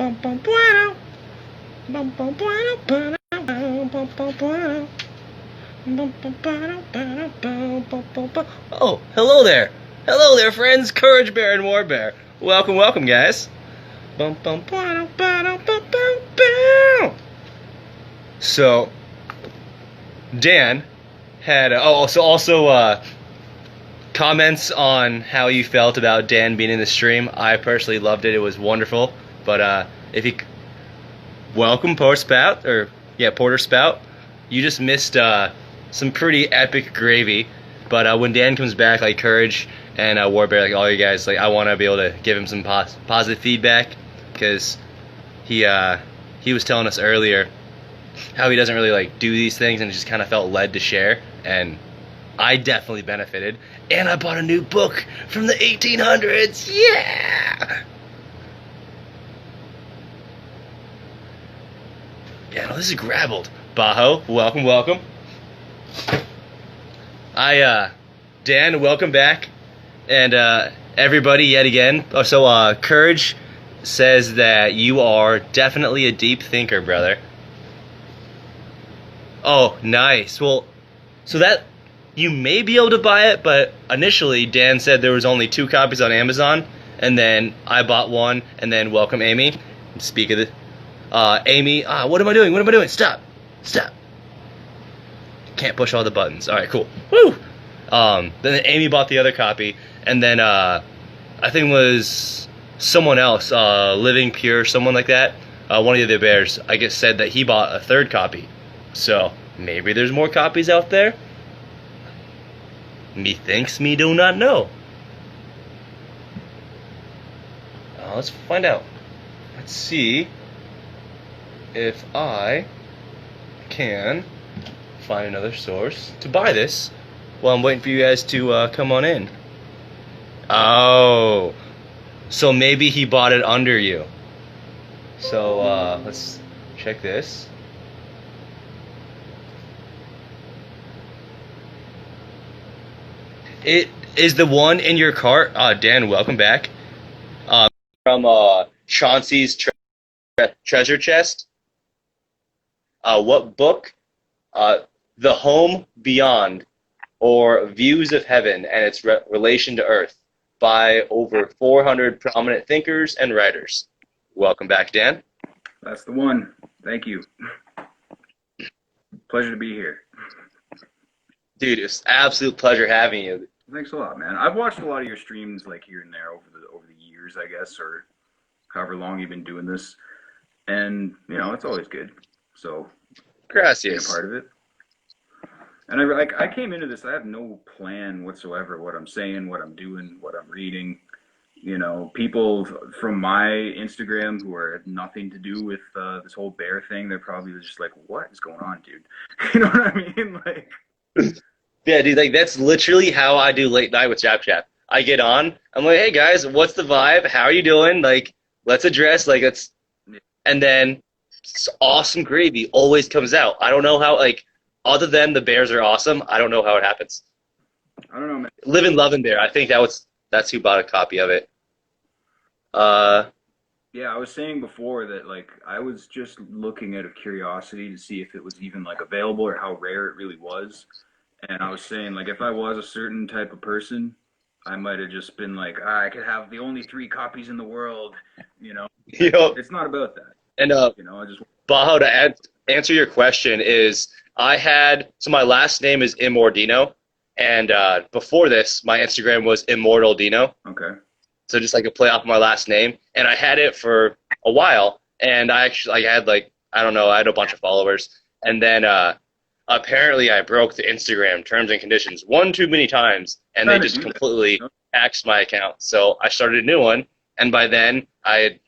Oh, hello there. Hello there, friends. Courage Bear and War Bear. Welcome, welcome, guys. So, Dan had also comments on how you felt about Dan being in the stream. I personally loved it. It was wonderful. But if you welcome Porter Spout, you just missed some pretty epic gravy. But when Dan comes back, like Courage and Warbear, like all you guys, like I want to be able to give him some positive feedback, because he was telling us earlier how he doesn't really like do these things and just kind of felt led to share, and I definitely benefited. And I bought a new book from the 1800s. Yeah. Yeah, no, this is Grabbled. Baho, welcome, welcome. Dan, welcome back. And everybody, yet again. So, Courage says that you are definitely a deep thinker, brother. Oh, nice. Well, so that you may be able to buy it, but initially Dan said there was only 2 copies on Amazon, and then I bought one, and then welcome Amy. Speak of the Amy, what am I doing? What am I doing? Stop. Can't push all the buttons. All right, cool. Woo. Then Amy bought the other copy, and then I think it was someone else, Living Pure, someone like that. One of the other bears, I guess, said that he bought a 3rd copy. So maybe there's more copies out there. Methinks me do not know. Let's find out. Let's see if I can find another source to buy this while I'm waiting for you guys to come on in. Oh, so maybe he bought it under you. So let's check this. It is the one in your cart. Dan, welcome back. From Chauncey's treasure chest. What book? The Home Beyond, or Views of Heaven and its Relation to Earth, by over 400 prominent thinkers and writers. Welcome back, Dan. That's the one. Thank you. Pleasure to be here. Dude, it's an absolute pleasure having you. Thanks a lot, man. I've watched a lot of your streams, like here and there, over the years, I guess, or however long you've been doing this, and you know it's always good. So, gracias. Being a part of it. And I came into this. I have no plan whatsoever. What I'm saying, what I'm doing, what I'm reading. You know, people from my Instagram who are nothing to do with this whole bear thing, they're probably just like, "What is going on, dude?" You know what I mean? Like. Yeah, dude, like that's literally how I do late night with JapJap. I get on, I'm like, hey guys, what's the vibe? How are you doing? Like, let's address, like, it's, and then awesome gravy always comes out. I don't know how, like, other than the bears are awesome, I don't know how it happens. I don't know, man. Live and Love in Bear. I think that's who bought a copy of it. Yeah, I was saying before that, like, I was just looking out of curiosity to see if it was even, like, available or how rare it really was. And I was saying, like, if I was a certain type of person, I might have just been like, I could have the only 3 copies in the world, you know? Yep. It's not about that. And, you know, I just... Baho, to answer your question is, so my last name is Immordino, and before this, my Instagram was Immortal Dino. Okay. So just like a play off my last name. And I had it for a while, and I actually had, like, I don't know, I had a bunch of followers. And then, apparently, I broke the Instagram terms and conditions one too many times, and they just completely axed my account. So I started a new one, and by then I had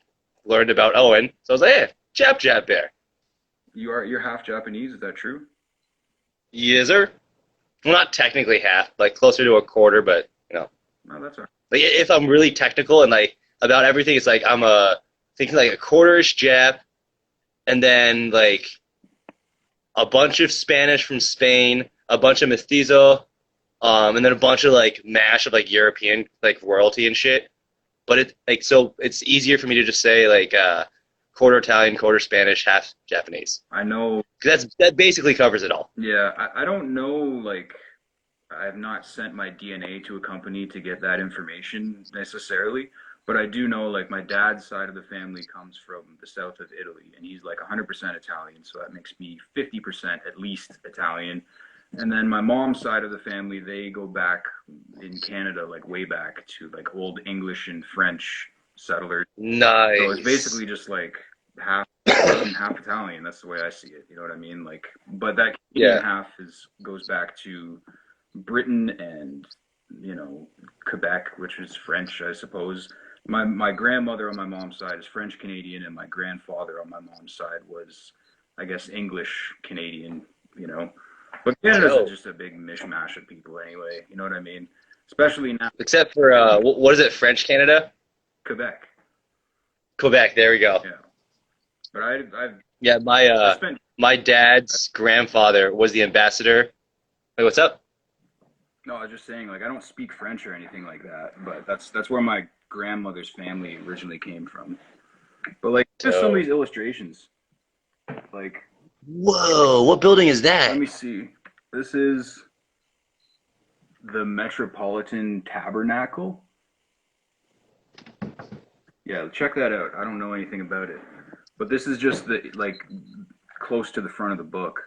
learned about Owen. So I was like, hey, JapJap Bear. You're half Japanese, is that true? Yes, sir. Well, not technically half, like closer to a quarter, but you know. No, that's all right. Like if I'm really technical and like about everything, it's like I'm thinking like a quarter-ish Jap, and then like a bunch of Spanish from Spain, a bunch of mestizo, and then a bunch of like mash of like European like royalty and shit. But it like so it's easier for me to just say like quarter Italian, quarter Spanish, half Japanese. I know. That basically covers it all. Yeah, I don't know. Like, I have not sent my DNA to a company to get that information necessarily, but I do know like my dad's side of the family comes from the south of Italy, and he's like 100% Italian, so that makes me 50% at least Italian. And then my mom's side of the family, they go back in Canada, like way back to like old English and French settlers. So it's Nice. basically just like half Russian, half Italian. That's the way I see it. You know what I mean? Like, but that Canadian Yeah. half is goes back to Britain and Quebec, which is French, I suppose. My grandmother on my mom's side is French Canadian, and my grandfather on my mom's side was, I guess, English Canadian. You know, but Canada's Dope. just a big mishmash of people anyway. You know what I mean? Especially now, Except for what is it? French Canada, Quebec. Quebec. There we go. Yeah, but Yeah, I spent. my dad's grandfather was the ambassador. Wait, what's up? No, I was just saying, like, I don't speak French or anything like that, but that's where my grandmother's family originally came from. But like, just some of Dope. these illustrations, like, Whoa, what building is let that? me see. This is the Metropolitan Tabernacle. Yeah, check that out. I don't know anything about it, but this is just the like close to the front of the book.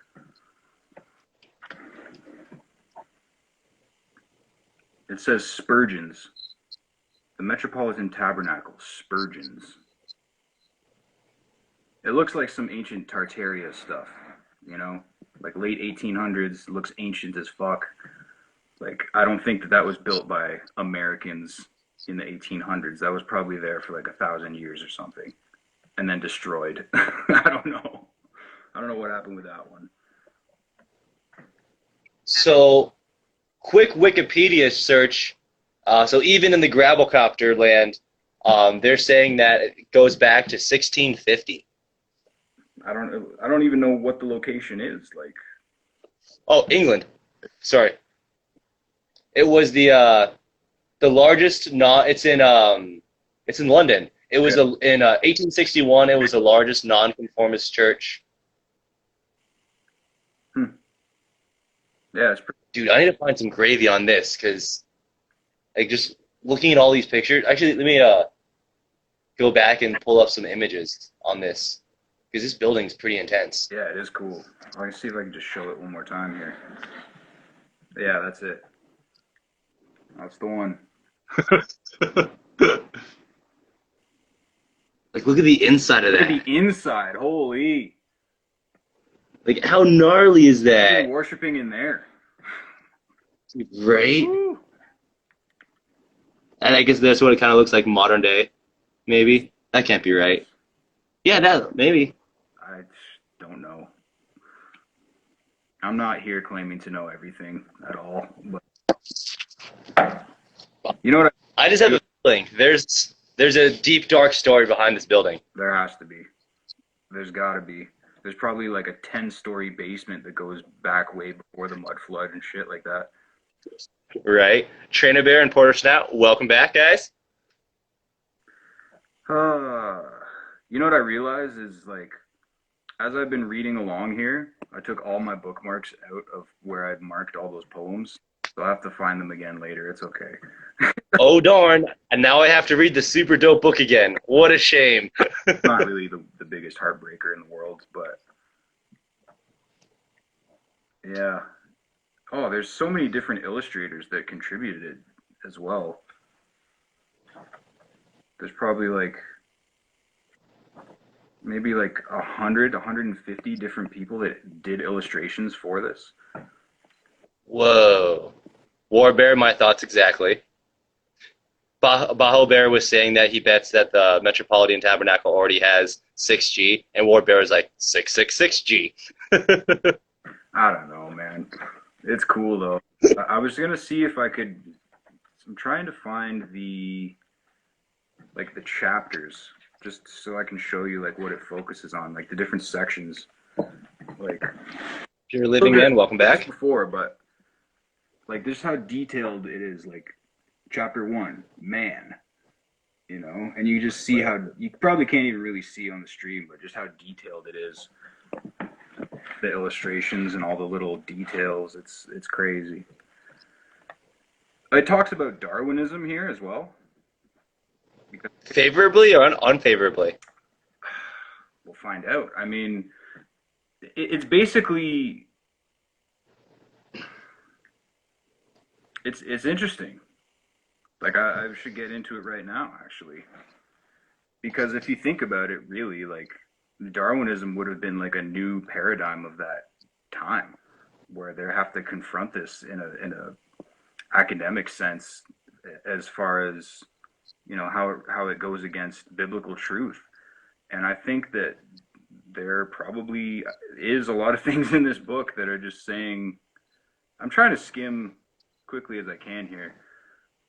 It says Spurgeon's, the Metropolitan Tabernacle, Spurgeon's. It looks like some ancient Tartaria stuff, you know, like late 1800s. Looks ancient as fuck. Like, I don't think that was built by Americans in the 1800s. That was probably there for like 1,000 years or something, and then destroyed. I don't know. I don't know what happened with that one. So, quick Wikipedia search. So even in the Gravelcopter land, they're saying that it goes back to 1650. I don't even know what the location is. Like, Oh, England. Sorry. It was the largest not it's in London. It okay, was in 1861 it was the largest nonconformist church. hmm. Yeah, it's pretty. Dude, I need to find some gravy on this cuz like just looking at all these pictures. Actually, let me go back and pull up some images on this because this building's pretty intense. Yeah, it is cool. I can see if I can just show it one more time here. Yeah, that's it. That's the one. Like look at the inside of Look at that. the inside. Holy. Like how gnarly is Imagine that? worshiping in there. Right? Woo. And I guess that's what it kind of looks like modern day. Maybe. That can't be right. Yeah, that maybe. I don't know. I'm not here claiming to know everything at all, but you know what? I just have a feeling there's a deep dark story behind this building. There has to be. There's got to be. There's probably like a 10-story basement that goes back way before the mud flood and shit like that. Right? Trainer Bear and Porter Snout, welcome back, guys. You know what I realize is like as I've been reading along here, I took all my bookmarks out of where I'd marked all those poems. So I'll have to find them again later. It's okay. Oh darn! And now I have to read the super dope book again. What a shame. Not really the biggest heartbreaker in the world, but yeah. Oh, there's so many different illustrators that contributed it as well. There's probably like maybe like 150 different people that did illustrations for this. Whoa. War Bear, my thoughts exactly. Baho Bear was saying that he bets that the Metropolitan Tabernacle already has 6G, and War Bear was like 666G. I don't know, man. It's cool though. I was gonna see if I could. I'm trying to find the chapters, just so I can show you like what it focuses on, like the different sections. Like If you're living man, welcome this back. before, but like this is how detailed it is. Like chapter 1, man. you know, and you just see how you probably can't even really see on the stream, but just how detailed it is. The illustrations and all the little details, it's crazy. It talks about Darwinism here as well, because Favorably or unfavorably? we'll find out. I mean, it's basically it's interesting. Like I should get into it right now, actually, because if you think about it, really, like Darwinism would have been like a new paradigm of that time, where they have to confront this in a academic sense, as far as how it goes against biblical truth. And I think that there probably is a lot of things in this book that are just saying. I'm trying to skim quickly as I can here,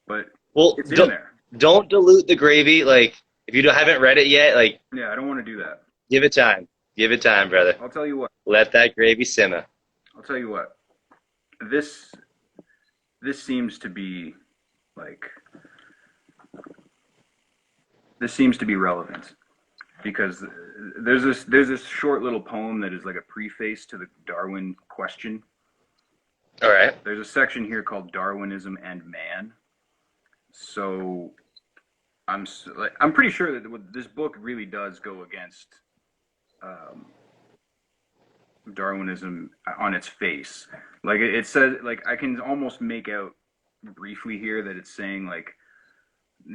but Well, it's in there. don't dilute the gravy. Like, if you haven't read it yet, like, Yeah, I don't want to do that. give it time. Give it time, brother. I'll tell you what. Let that gravy simmer. I'll tell you what. This this seems to be like this seems to be relevant because there's this short little poem that is like a preface to the Darwin question. All right. There's a section here called Darwinism and Man. So I'm pretty sure that this book really does go against um, Darwinism on its face. Like it says, like I can almost make out briefly here that it's saying like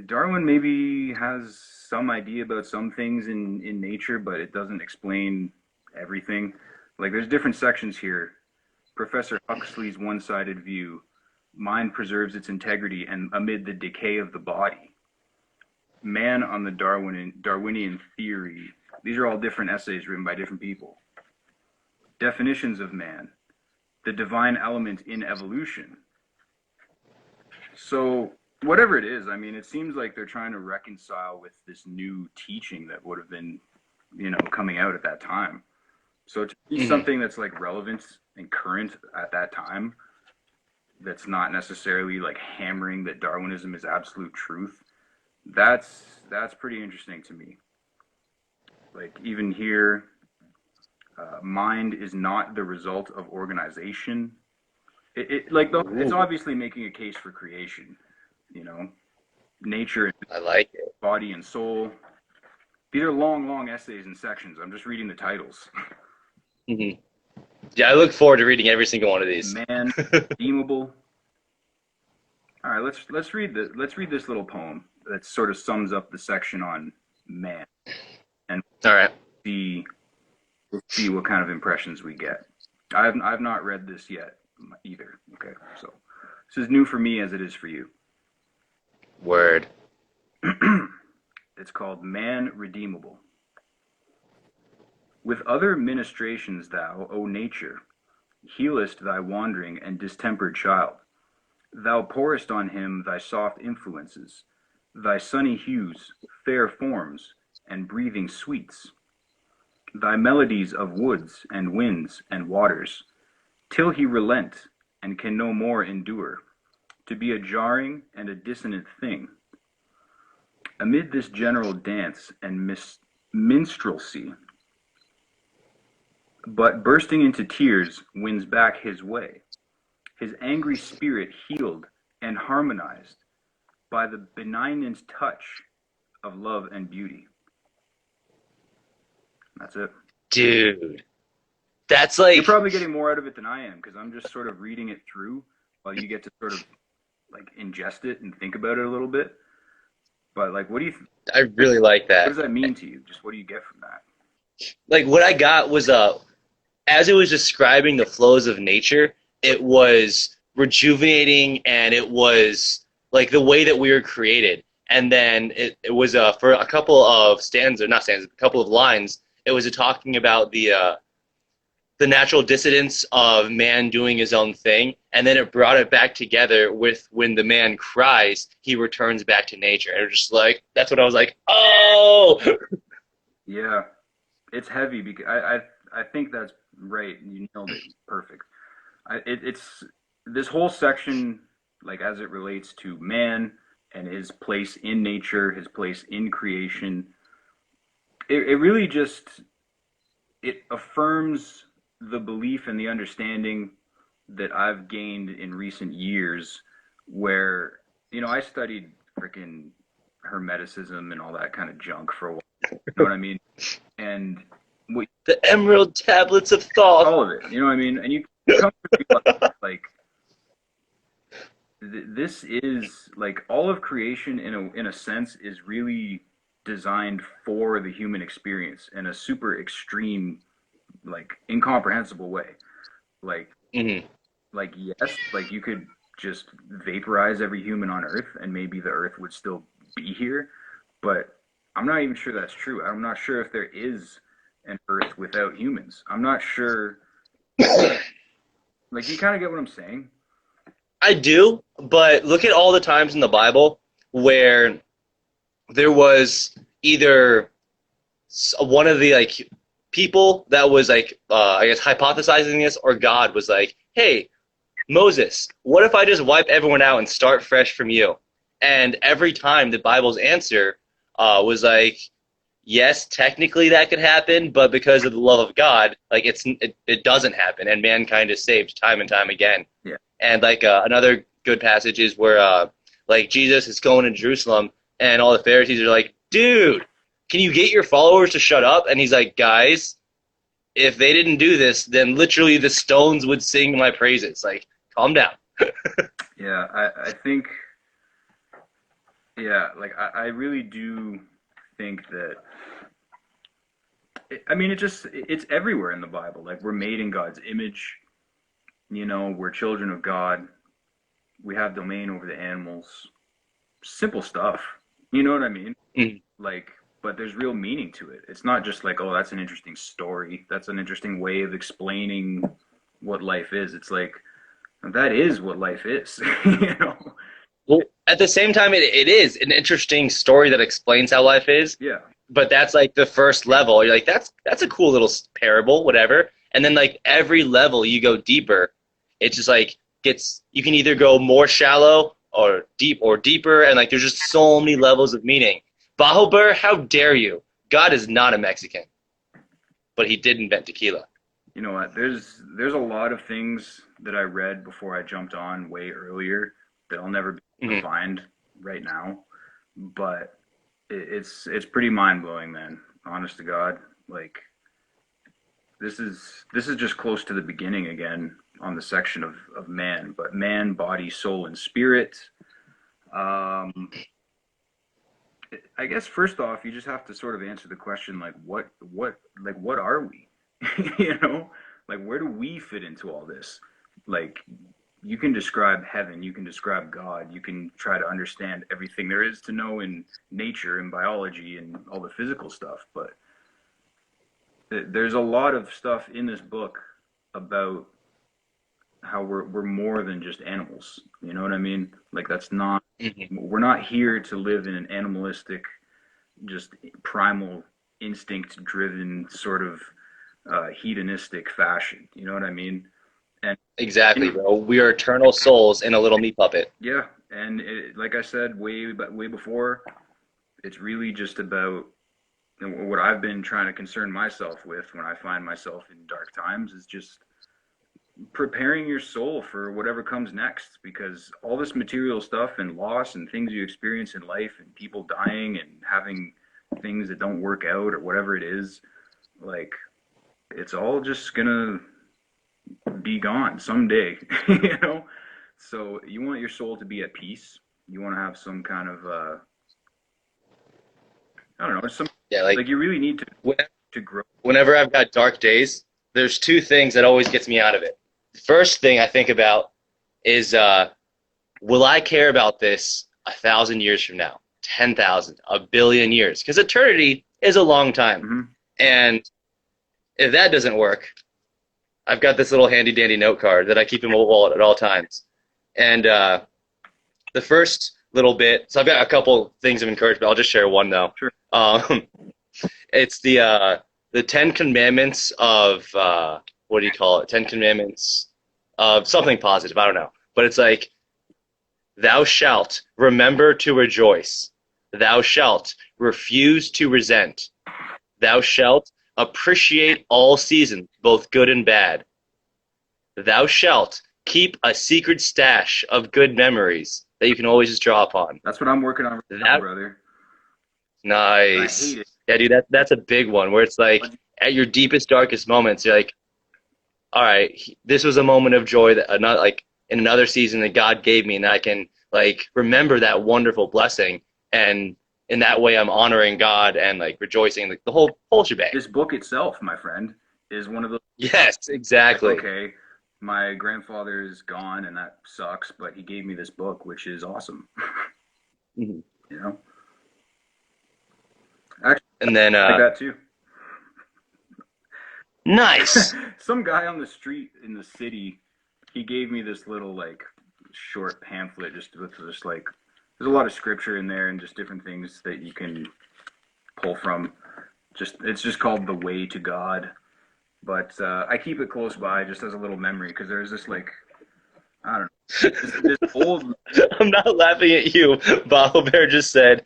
Darwin maybe has some idea about some things in nature, but it doesn't explain everything. Like there's different sections here. Professor Huxley's one-sided view: mind preserves its integrity and amid the decay of the body. Man on the Darwinian theory. These are all different essays written by different people. Definitions of man: the divine element in evolution. So whatever it is, I mean, it seems like they're trying to reconcile with this new teaching that would have been, coming out at that time. So to be something that's like relevant and current at that time, that's not necessarily like hammering that Darwinism is absolute truth, that's pretty interesting to me. Like even here, mind is not the result of organization. It's obviously making a case for creation, you know, nature, I like it. body and soul. These are long, long essays and sections. I'm just reading the titles. Mm-hmm. Yeah, I look forward to reading every single one of these. Man, redeemable. All right, let's read this little poem that sort of sums up the section on man, and All right. we'll see what kind of impressions we get. I've not read this yet either. Okay, so this is new for me as it is for you. Word. It's called Man Redeemable. With other ministrations thou, O nature, healest thy wandering and distempered child. Thou pourest on him thy soft influences, thy sunny hues, fair forms, and breathing sweets, thy melodies of woods and winds and waters, till he relent and can no more endure, to be a jarring and a dissonant thing. Amid this general dance and minstrelsy, but bursting into tears wins back his way, his angry spirit healed and harmonized by the benignant touch of love and beauty. That's it. Dude. That's You're like, probably getting more out of it than I am because I'm just sort of reading it through while you get to sort of like ingest it and think about it a little bit. But like, I really like what that. does that mean to you? Just what do you get from that? Like, what I got was, as it was describing the flows of nature, it was rejuvenating and it was like the way that we were created. And then it was for a couple of stanzas, not stanzas, a couple of lines, it was talking about the natural dissidence of man doing his own thing, and then it brought it back together with when the man cries, he returns back to nature. And it was just like, that's what I was like, oh! Yeah, it's heavy because I think that's right. You nailed it. Perfect. It's this whole section, like as it relates to man and his place in nature, his place in creation. It really just it affirms the belief and the understanding that I've gained in recent years where, I studied freaking hermeticism and all that kind of junk for a while. You know what I mean? And The Emerald Tablets of Thought. all of it, you know what I mean? And you come to realize, like, this is like all of creation in a sense is really designed for the human experience in a super extreme, like incomprehensible way. Like Mm-hmm. like yes, like you could just vaporize every human on Earth and maybe the Earth would still be here, but I'm not even sure that's true. I'm not sure if there is an Earth without humans. I'm not sure. Like you kind of get what I'm saying? I do, but look at all the times in the Bible where there was either one of the like people that was like I guess hypothesizing this, or God was like, "Hey, Moses, what if I just wipe everyone out and start fresh from you?" And every time the Bible's answer was like, "Yes, technically that could happen, but because of the love of God, like it doesn't happen, and mankind is saved time and time again." Yeah. And like another good passage is where like Jesus is going to Jerusalem, and all the Pharisees are like, "Dude, can you get your followers to shut up?" And he's like, "Guys, if they didn't do this, then literally the stones would sing my praises. Like, calm down." Yeah, I think, yeah, like I really do think that, I mean, it's everywhere in the Bible. Like, we're made in God's image, we're children of God, we have domain over the animals. Simple stuff. You know what I mean? Mhm. Like, but there's real meaning to it. It's not just like, oh, that's an interesting story. That's an interesting way of explaining what life is. It's like, that is what life is, you know? Well, at the same time, it is an interesting story that explains how life is, Yeah. but that's like the first level. You're like, that's a cool little parable, whatever. And then like every level you go deeper, it's just like you can either go more shallow or deeper, and like there's just so many levels of meaning. Bahobur, how dare you? God is not a Mexican, but he did invent tequila. You know what? There's a lot of things that I read before I jumped on way earlier that I'll never be able to Mm-hmm. find right now, but it's pretty mind blowing, man. Honest to God, like this is just close to the beginning again on the section of man, but man, body, soul, and spirit. Um, I guess first off, you just have to sort of answer the question like what are we? You know, like where do we fit into all this? Like you can describe heaven, you can describe God, you can try to understand everything there is to know in nature and biology and all the physical stuff, but there's a lot of stuff in this book about how we're more than just animals. You know what I mean? Like that's not Mm-hmm. we're not here to live in an animalistic, just primal instinct driven sort of hedonistic fashion. You know what I mean? And Exactly, in, bro. We are eternal souls in a little meat puppet. yeah, and like I said way before, it's really just about what I've been trying to concern myself with when I find myself in dark times is just preparing your soul for whatever comes next, because all this material stuff and loss and things you experience in life and people dying and having things that don't work out or whatever it is, like it's all just gonna be gone someday. You know, so you want your soul to be at peace, you want to have some kind of I don't know, some, Yeah, like like you really need when- to grow. whenever I've got dark days, there's two things that always gets me out of it. First thing I think about is, will I care about this 1,000 years from now, 10,000, a billion years? Because eternity is a long time, Hmm. and if that doesn't work, I've got this little handy dandy note card that I keep in my wallet at all times. And the first little bit, so I've got a couple things of encouragement. I'll just share one though. Sure. Um, it's the Ten Commandments of what do you call it? Ten Commandments of something positive. I don't know, but it's like Thou shalt remember to rejoice. Thou shalt refuse to resent. Thou shalt appreciate all seasons, both good and bad. Thou shalt keep a secret stash of good memories that you can always just draw upon. That's what I'm working on right now, That brother. I hate nice. it. Yeah, dude, that's a big one where it's like at your deepest, darkest moments, you're like, all right, this was a moment of joy that not like in another season that God gave me, and I can like remember that wonderful blessing, and in that way, I'm honoring God and like rejoicing, like the whole shebang. This book itself, my friend, is one of those. Yes, Like, exactly. okay, my grandfather is gone, and that sucks, but he gave me this book, which is awesome. Mhm. You know, actually, And then I like that too. nice. Some guy on the street in the city, he gave me this little like short pamphlet, just with just like there's a lot of scripture in there and just different things that you can pull from. Just it's just called The Way to God, but I keep it close by just as a little memory because there's this like I don't know this old. I'm not laughing at you. Bottle Bear just said,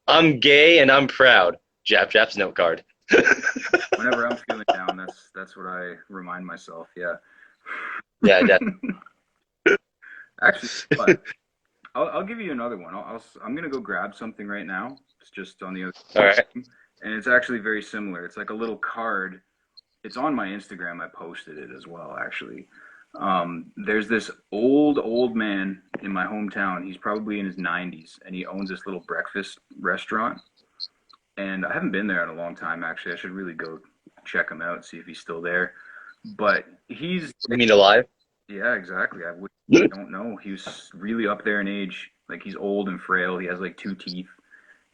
"I'm gay and I'm proud." JapJap's note card. Whenever I'm feeling down, that's what I remind myself. Yeah. Yeah, that. Actually, but I'll give you another one. I'm gonna go grab something right now. It's just on the other, All right. and it's actually very similar. It's like a little card. It's on my Instagram. I posted it as well, actually. There's this old man in my hometown. He's probably in his 90s, and he owns this little breakfast restaurant. And I haven't been there in a long time, actually. I should really go check him out, see if he's still there. But he's, You mean alive? yeah, exactly. I don't know. He was really up there in age. Like he's old and frail. He has like two teeth,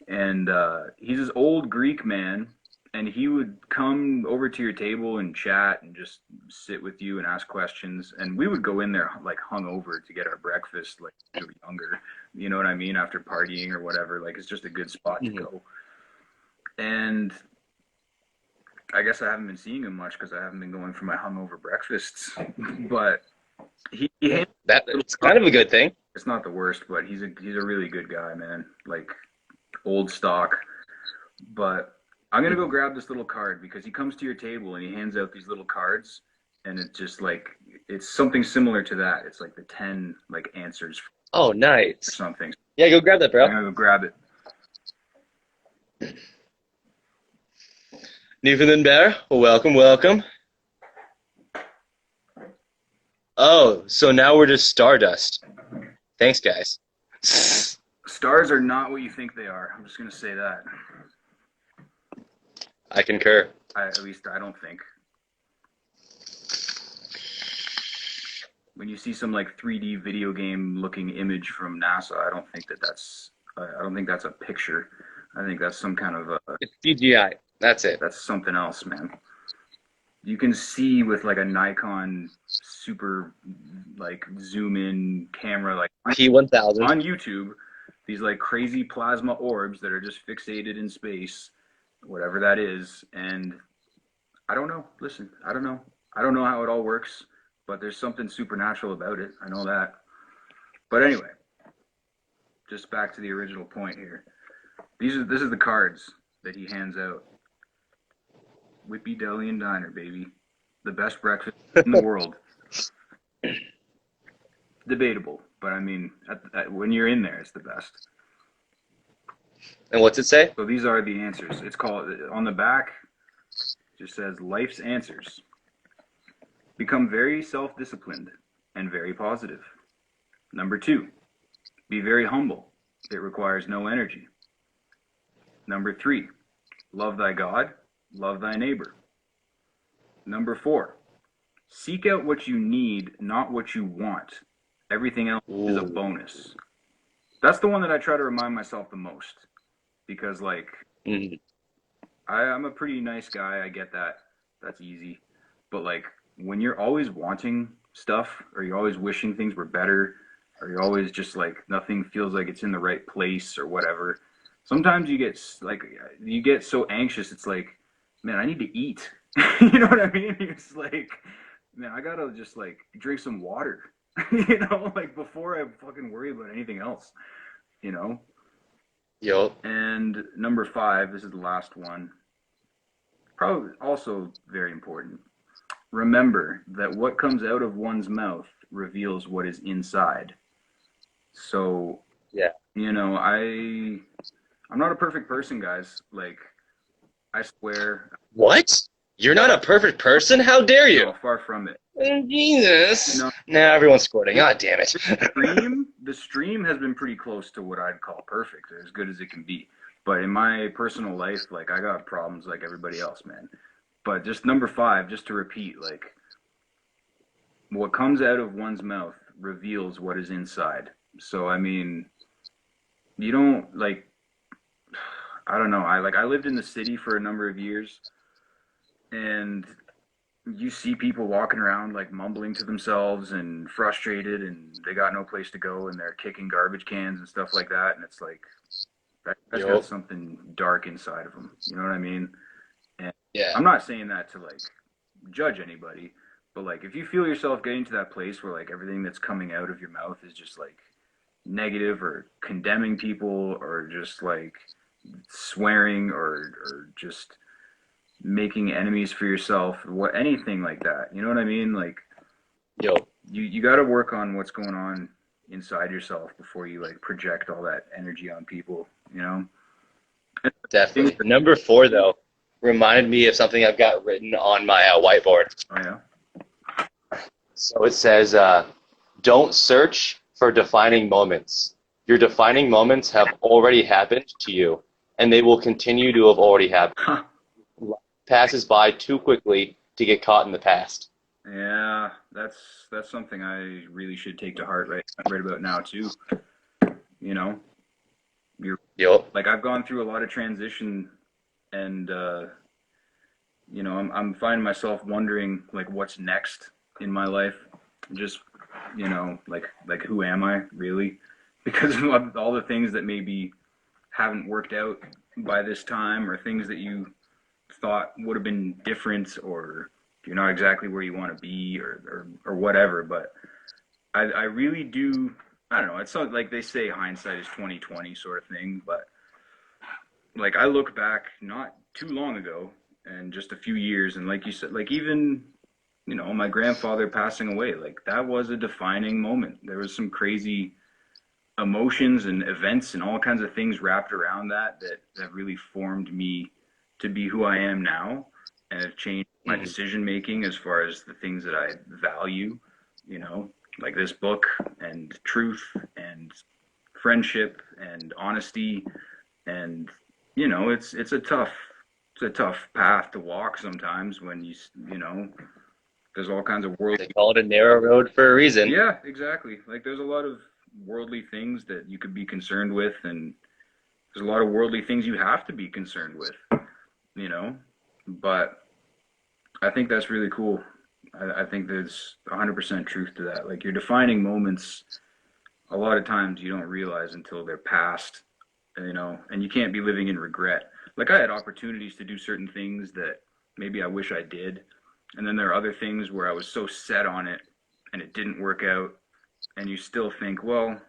and he's this old Greek man. And he would come over to your table and chat and just sit with you and ask questions. And we would go in there like hungover to get our breakfast, like when we were younger. You know what I mean? After partying or whatever. Like it's just a good spot to Mhm. go. And I guess I haven't been seeing him much because I haven't been going for my hungover breakfasts. But he handles That it's kind of a good thing. it's not the worst, but he's a really good guy, man. Like old stock. But I'm gonna go grab this little card because he comes to your table and he hands out these little cards, and it's just like it's something similar to that. It's like the 10 like answers Oh, for nice. something. Yeah, go grab that, I'm bro. gonna go grab it. Newfoundland Bear, welcome, welcome. Oh, so now we're just Stardust. Thanks, guys. Stars are not what you think they are. I'm just gonna say that. I concur. At least I don't think. When you see some like 3D video game looking image from NASA, I don't think I don't think that's a picture. I think that's some kind of It's CGI. That's it. that's something else, man. You can see with like a Nikon super like zoom in camera like P1000. on YouTube these like crazy plasma orbs that are just fixated in space, whatever that is. And I don't know. Listen, I don't know. I don't know how it all works, but there's something supernatural about it. I know that. But anyway, just back to the original point here. This is the cards that he hands out. Whippy Deli and Diner, baby. The best breakfast in the world. Debatable, but I mean, when you're in there, it's the best. And what's it say? So these are the answers. It's called, on the back, it just says life's answers. Become very self-disciplined and very positive. Number 2, be very humble. It requires no energy. Number 3, love thy God, love thy neighbor. Number 4, seek out what you need, not what you want. Everything else is a Ooh. bonus. That's the one that I try to remind myself the most because, like, Mhm. I'm a pretty nice guy. I get that. That's easy. But, like, when you're always wanting stuff or you're always wishing things were better or you're always just like nothing feels like it's in the right place or whatever, sometimes you get so anxious. It's like, man, I need to eat. You know what I mean? It's like, man, I gotta just like drink some water. You know, like before I fucking worry about anything else, you know? Yo, And number five, this is the last one, probably also very important. Remember that what comes out of one's mouth reveals what is inside. So, yeah. you know, I'm not a perfect person, guys. Like, I swear, What? You're not a perfect person? How dare you? no, far from it. You Jesus. know, Now everyone's quoting. this God damn it. the stream has been pretty close to what I'd call perfect, as good as it can be. But in my personal life, like I got problems like everybody else, man. But just number five, just to repeat, like what comes out of one's mouth reveals what is inside. So I mean, you don't like I don't know. I lived in the city for a number of years and you see people walking around like mumbling to themselves and frustrated and they got no place to go and they're kicking garbage cans and stuff like that and it's like that guy's got Yo. something dark inside of him. You know what I mean? And Yeah. I'm not saying that to like judge anybody, but like if you feel yourself getting to that place where like everything that's coming out of your mouth is just like negative or condemning people or just like swearing or just making enemies for yourself, what anything like that. You know what I mean? Like Yo. you got to work on what's going on inside yourself before you like project all that energy on people. You know, things. Definitely. Number four, though, reminded me of something I've got written on my whiteboard. Oh yeah. So it says, don't search for defining moments. Your defining moments have already happened to you, and they will continue to have already happened. Huh. Life passes by too quickly to get caught in the past. Yeah, that's something I really should take to heart right about now too. You know, you're Yup. like I've gone through a lot of transition and you know, I'm finding myself wondering like what's next in my life. Just you know, like who am I really? Because of all the things that maybe haven't worked out by this time, or things that you thought would have been different, or you're not exactly where you want to be, or whatever. But I really do. I don't know. It's not like they say hindsight is 2020 sort of thing, but like I look back not too long ago and just a few years and like you said like even you know my grandfather passing away like that was a defining moment. There was some crazy emotions and events and all kinds of things wrapped around that really formed me to be who I am now and have changed my Mhm. decision making as far as the things that I value, you know, like this book and truth and friendship and honesty and you know it's a tough path to walk sometimes when you know there's all kinds of world. They call it a narrow road for a reason. Yeah, exactly. Like there's a lot of worldly things that you could be concerned with and there's a lot of worldly things you have to be concerned with, you know, but I think that's really cool. I think there's 100% truth to that. Like your defining moments a lot of times you don't realize until they're past, you know, and you can't be living in regret. Like I had opportunities to do certain things that maybe I wish I did, and then there are other things where I was so set on it and it didn't work out, and you still think, well,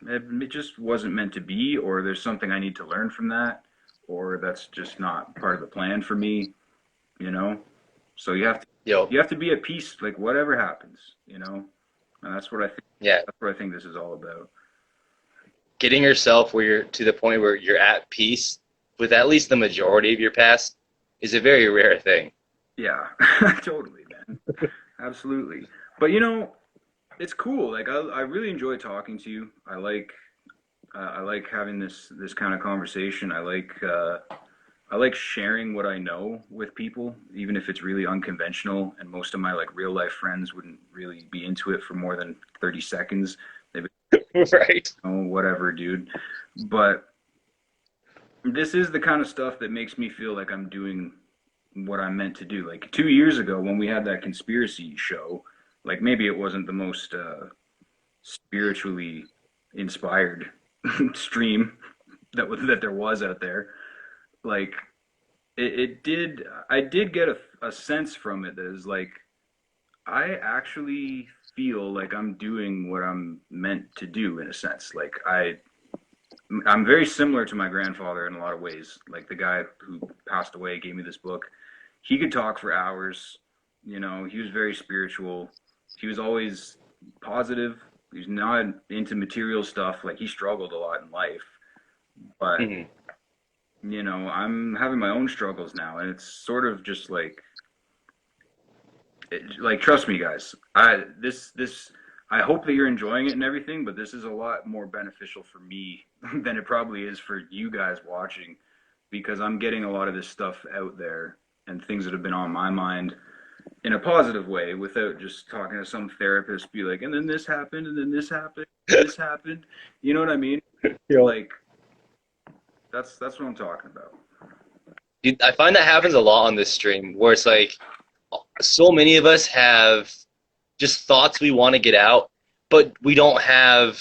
it just wasn't meant to be, or there's something I need to learn from that, or that's just not part of the plan for me, you know. So Yo. you have to be at peace, like whatever happens, you know, and Yeah. that's what I think this is all about. Getting yourself where you're to the point where you're at peace with at least the majority of your past is a very rare thing. Yeah, totally, man. Absolutely. But you know, it's cool. Like I really enjoy talking to you. I like having this kind of conversation. I like sharing what I know with people, even if it's really unconventional. And most of my like real life friends wouldn't really be into it for more than 30 seconds. They'd be, Right. oh, whatever, dude. But this is the kind of stuff that makes me feel like I'm doing what I'm meant to do. Like 2 years ago when we had that conspiracy show, like maybe it wasn't the most spiritually inspired stream that there was out there. Like it I did get a sense from it that is like I actually feel like I'm doing what I'm meant to do in a sense. Like I'm very similar to my grandfather in a lot of ways. Like the guy who passed away gave me this book. He could talk for hours. You know, he was very spiritual. He was always positive. He's not into material stuff. Like he struggled a lot in life, but Mhm. you know, I'm having my own struggles now, and it's sort of just like, like trust me, guys. I hope that you're enjoying it and everything, but this is a lot more beneficial for me than it probably is for you guys watching, because I'm getting a lot of this stuff out there and things that have been on my mind in a positive way without just talking to some therapist, be like, and then this happened, and then this happened, and this happened. You know what I mean? Yeah. Like that's what I'm talking about. Dude, I find that happens a lot on this stream where it's like so many of us have just thoughts we want to get out, but we don't have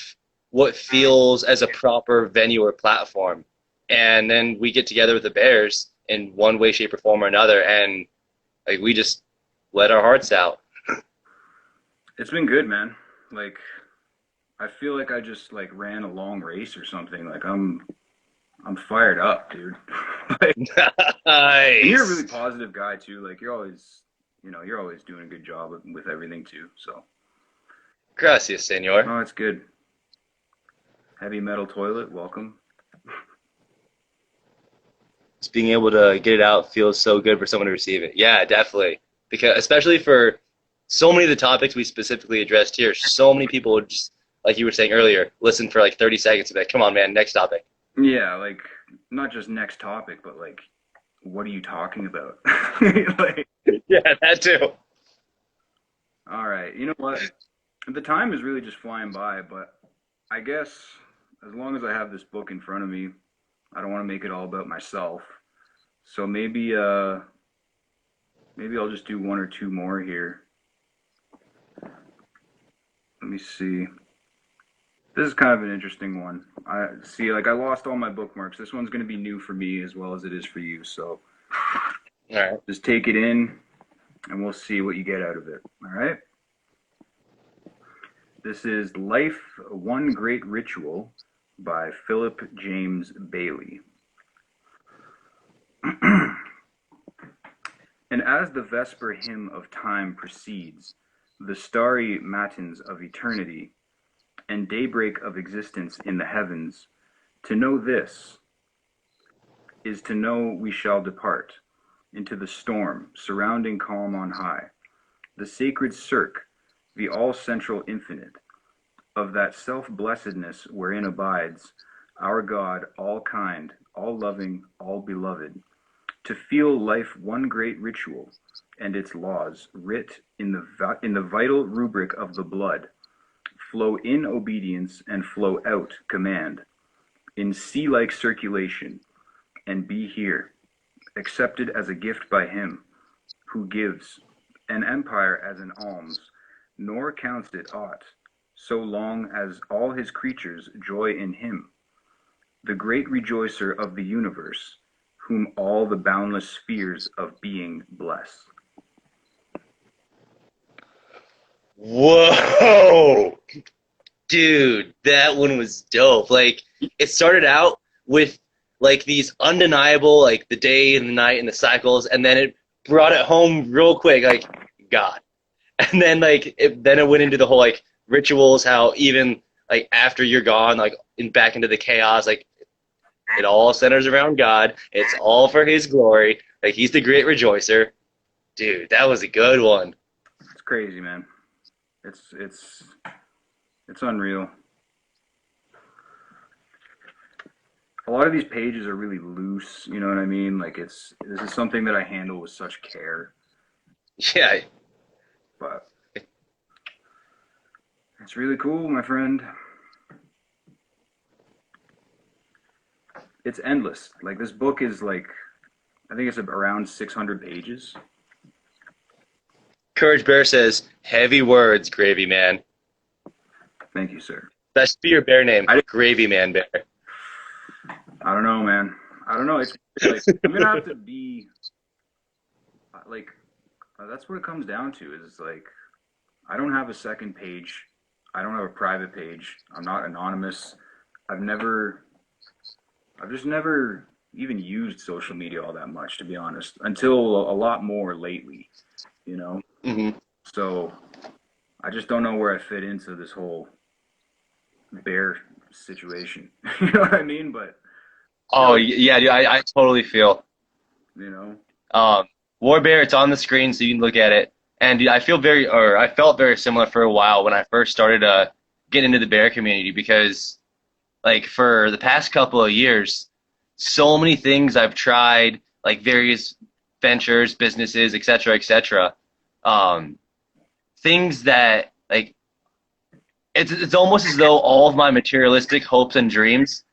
what feels as a proper venue or platform. And then we get together with the Bears in one way, shape, or form or another, and like we just let our hearts out. It's been good, man. Like I feel like I just like ran a long race or something. Like I'm fired up, dude. Like, and you're a really Nice. positive guy too. Like you're always, you know, you're always doing a good job with everything too. So, Gracias, senor. no, it's good. Heavy metal toilet, welcome. Just being able to get it out feels so good for someone to receive it. Yeah, definitely. Because especially for so many of the topics we specifically addressed here, so many people would just, like you were saying earlier, listen for like 30 seconds and be like, come on, man, next topic. Yeah, like not just next topic, but like, what are you talking about? Like, Yeah, that too. all right, you know what? The time is really just flying by, but I guess as long as I have this book in front of me, I don't want to make it all about myself. So maybe I'll just do one or two more here. Let me see. This is kind of an interesting one. I see, like I lost all my bookmarks. This one's going to be new for me as well as it is for you. So All right. just take it in and we'll see what you get out of it. All right. This is Life, One Great Ritual by Philip James Bailey. And as the vesper hymn of time proceeds, the starry matins of eternity, and daybreak of existence in the heavens, to know this is to know we shall depart into the storm, surrounding calm on high, the sacred cirque, the all-central infinite, of that self-blessedness wherein abides our God, all kind, all loving, all beloved, to feel life one great ritual, and its laws, writ in the vital rubric of the blood, flow in obedience and flow out command, in sea-like circulation, and be here, accepted as a gift by him who gives an empire as an alms, nor counts it aught, so long as all his creatures joy in him, the great rejoicer of the universe, whom all the boundless spheres of being bless. Whoa, dude, that one was dope. Like, it started out with like these undeniable, like the day and the night and the cycles, and then it brought it home real quick, like God. And then then it went into the whole like rituals, how even like after you're gone, like back into the chaos, like it all centers around God. It's all for His glory. Like He's the great rejoicer. Dude, that was a good one. It's crazy, man. It's unreal. A lot of these pages are really loose, you know what I mean? Like this is something that I handle with such care, Yeah, but it's really cool, my friend. It's endless. Like this book is like I think it's around 600 pages. Courage Bear says, heavy words, Gravy Man. Thank you, sir. That should be your bear name, I Gravy Man Bear. I don't know, man. I don't know. It's like I'm gonna have to be like that's what it comes down to. Is like I don't have a second page. I don't have a private page. I'm not anonymous. I've never, I've just never even used social media all that much, to be honest, until a lot more lately, you know? Hmm. So I just don't know where I fit into this whole bear situation. You know what I mean? But I feel Oh like, yeah, dude, I totally feel. you know, Um, War Bear, it's on the screen so you can look at it. And dude, I felt very similar for a while when I first started getting into the bear community because like for the past couple of years, so many things I've tried, like various ventures, businesses, et cetera, um, things that like it's almost as though all of my materialistic hopes and dreams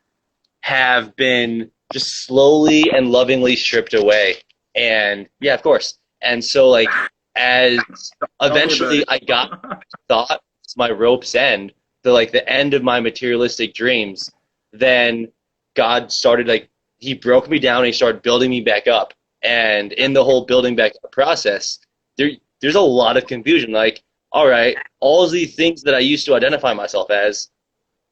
have been just slowly and lovingly stripped away. And yeah, of course. And so like as tell me about eventually it. I got thought it's my rope's end, the end of my materialistic dreams, then God started like he broke me down and he started building me back up. And in the whole building back up process, there's a lot of confusion. Like, all right, all of these things that I used to identify myself as,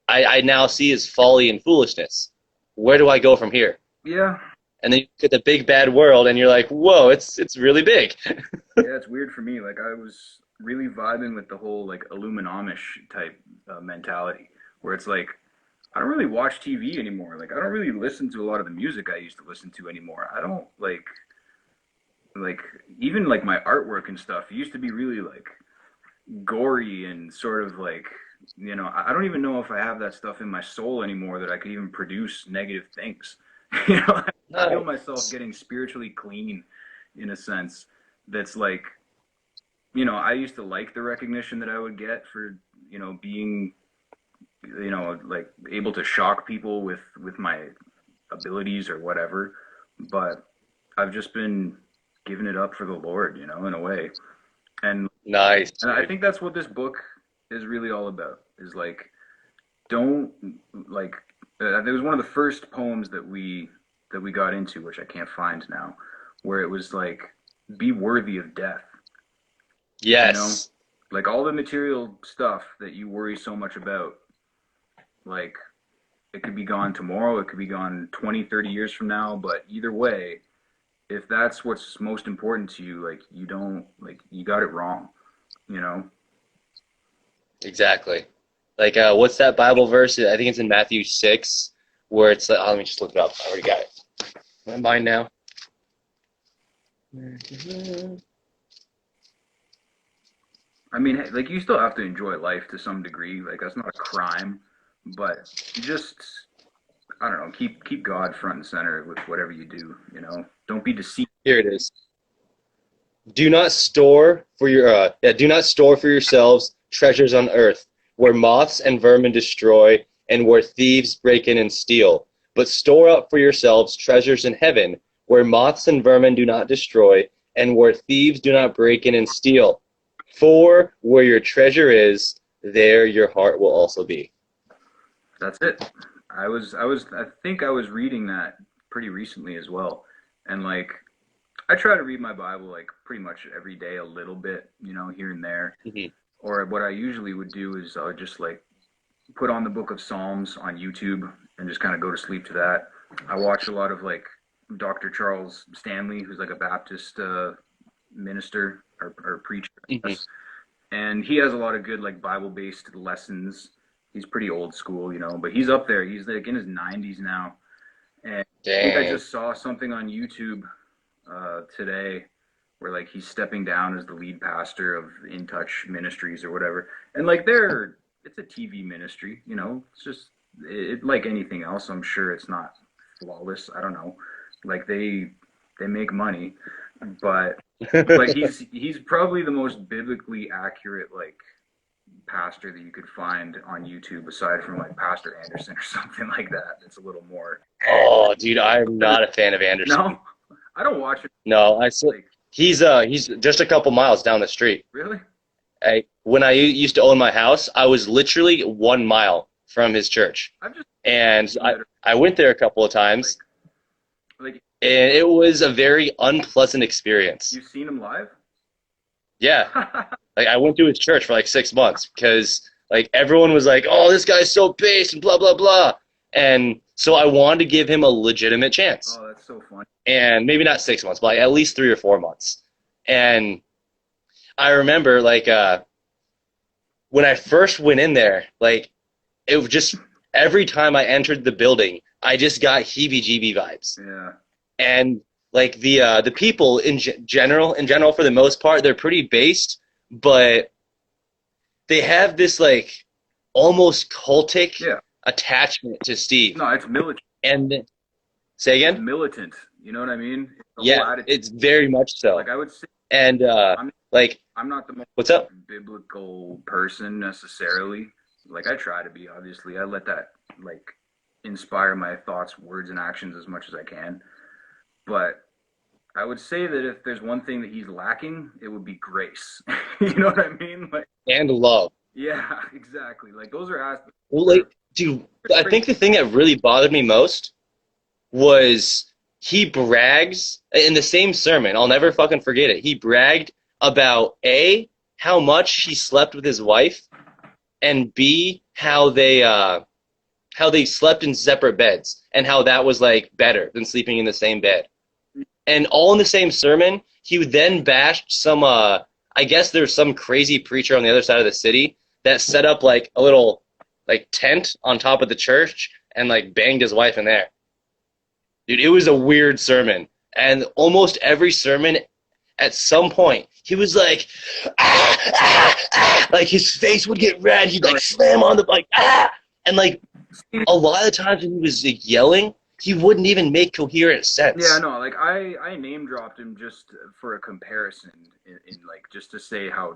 I now see as folly and foolishness. Where do I go from here? Yeah, And then you get the big bad world, and you're like, whoa, it's really big. yeah, it's weird for me. Like I was really vibing with the whole like Illuminomish type mentality, where it's like I don't really watch TV anymore. Like I don't really listen to a lot of the music I used to listen to anymore. I don't like even like my artwork and stuff used to be really like gory and sort of like I don't even know if I have that stuff in my soul anymore that I could even produce negative things. I feel myself Nice. getting spiritually clean in a sense that's like I used to like the recognition that I would get for being like able to shock people with my abilities or whatever, but I've just been giving it up for the Lord, in a way. And Nice, and I dude. think that's what this book is really all about. Is like don't like it was one of the first poems that we got into, which I can't find now, where it was like be worthy of death, you know? Yes. Like all the material stuff that you worry so much about, like it could be gone tomorrow, it could be gone 20, 30 years from now, but either way, if that's what's most important to you, like you don't like you got it wrong, you know? Exactly. Like, what's that Bible verse? I think it's in Matthew 6, where it's like, oh, let me just look it up. I already got it. Am I mine now? I mean, hey, like you still have to enjoy life to some degree. Like that's not a crime, but just I don't know, keep God front and center with whatever you do. Don't be deceived. Here it is. Do not store for yourselves treasures on earth, where moths and vermin destroy, and where thieves break in and steal. But store up for yourselves treasures in heaven, where moths and vermin do not destroy, and where thieves do not break in and steal. For where your treasure is, there your heart will also be. That's it. I think I was reading that pretty recently as well, and like I try to read my Bible like pretty much every day a little bit, here and there. Mhm. Or what I usually would do is I would just like put on the Book of Psalms on YouTube and just kind of go to sleep to that. I watch a lot of like Dr. Charles Stanley, who's like a Baptist minister or preacher, I Mhm. guess. And he has a lot of good like Bible-based lessons. He's pretty old school, but he's up there. He's like in his 90s now. And I think I Dang. just saw something on YouTube today where like he's stepping down as the lead pastor of In Touch Ministries or whatever. And like it's a TV ministry, It's just like anything else. I'm sure it's not flawless. I don't know. Like they make money, but he's probably the most biblically accurate like pastor that you could find on YouTube aside from like Pastor Anderson or something like that. It's a little more. Oh, dude, I'm not a fan of Anderson. No, I don't watch it. No, Like he's just a couple miles down the street. really, When I used to own my house, I was literally 1 mile from his church, I've just and seen that I went there a couple of like times, like and it was a very unpleasant experience. you've seen him live. Yeah, like I went to his church for like 6 months because like everyone was like, "Oh, this guy's so based and blah blah blah," and so I wanted to give him a legitimate chance, Oh, that's so funny. and maybe not 6 months, but like at least 3 or 4 months. And I remember like when I first went in there, like it was just every time I entered the building, I just got heebie-jeebie vibes. Yeah. And like the people in general for the most part, they're pretty based, but they have this like almost cultic Yeah. attachment to Steve. No, it's militant. And say It's again? militant. You know what I mean? It's the Yeah, whole attitude. it's very much so. Like I would say, And I'm like I'm not the most what's up? biblical person necessarily. Like I try to be, obviously. I let that like inspire my thoughts, words, and actions as much as I can. But I would say that if there's one thing that he's lacking, it would be grace. You know what I mean? Like, And love. yeah, exactly. Like those are aspects. Well, like, dude, I think the thing that really bothered me most was he brags in the same sermon. I'll never fucking forget it. He bragged about A, how much he slept with his wife, and B, how they slept in separate beds and how that was like better than sleeping in the same bed. And all in the same sermon, he would then bashed some I guess there's some crazy preacher on the other side of the city that set up like a little like tent on top of the church and like banged his wife in there. Dude, it was a weird sermon. And almost every sermon at some point he was like like his face would get red, he'd like slam on the like and like a lot of the times when he was like, yelling, he wouldn't even make coherent sense. Yeah, no, like I name dropped him just for a comparison in like just to say how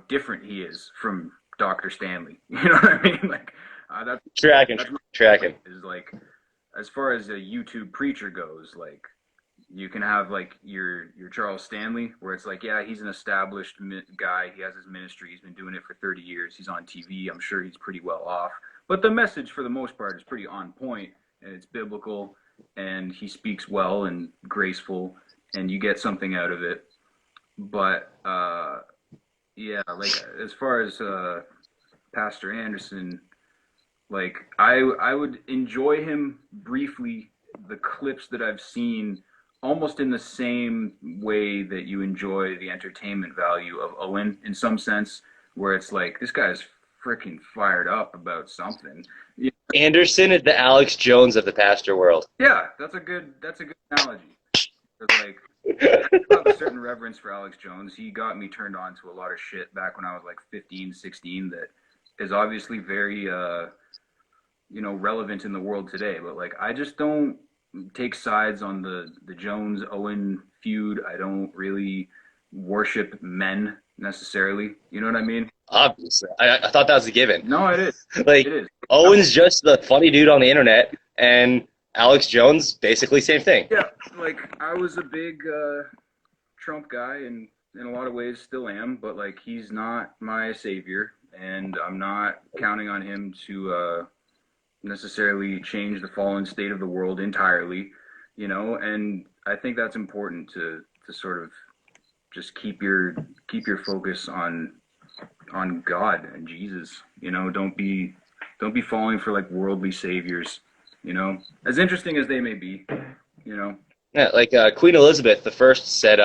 different he is from Dr. Stanley. You know what I mean? Like that's Tracking, that's my tracking. point, is like as far as a YouTube preacher goes, like you can have like your Charles Stanley, where it's like, yeah, he's an established guy. He has his ministry. He's been doing it for 30 years. He's on TV. I'm sure he's pretty well off. But the message, for the most part, is pretty on point, and it's biblical, and he speaks well and graceful, and you get something out of it. But yeah, like as far as Pastor Anderson, like I would enjoy him briefly. The clips that I've seen, almost in the same way that you enjoy the entertainment value of Owen, in some sense, where it's like this guy's freaking fired up about something. Yeah, Anderson is the Alex Jones of the pastor world. yeah, that's a good analogy. It's like I have a certain reverence for Alex Jones. He got me turned on to a lot of shit back when I was like 15, 16 that is obviously very relevant in the world today. But like I just don't take sides on the Jones Owen feud. I don't really worship men necessarily. You know what I mean? Obviously. I thought that was a given. No, it is. Like, It is. Owen's just the funny dude on the internet, and Alex Jones, basically same thing. Yeah, like I was a big Trump guy, and in a lot of ways still am. But like he's not my savior, and I'm not counting on him to necessarily change the fallen state of the world entirely. And I think that's important to sort of just keep your focus on God and Jesus. Don't be falling for like worldly saviors. As interesting as they may be. Yeah, like Queen Elizabeth the First said,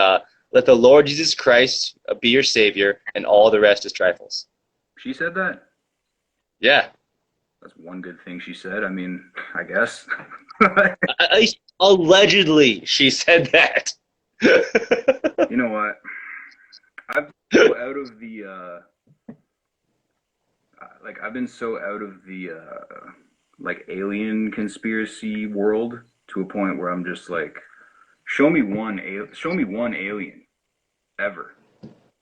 "Let the Lord Jesus Christ be your savior, and all the rest is trifles." She said that. Yeah, That's one good thing she said. I mean, I guess. at least allegedly she said that. You know what? I've been so out of the like alien conspiracy world to a point where I'm just like, show me one alien ever,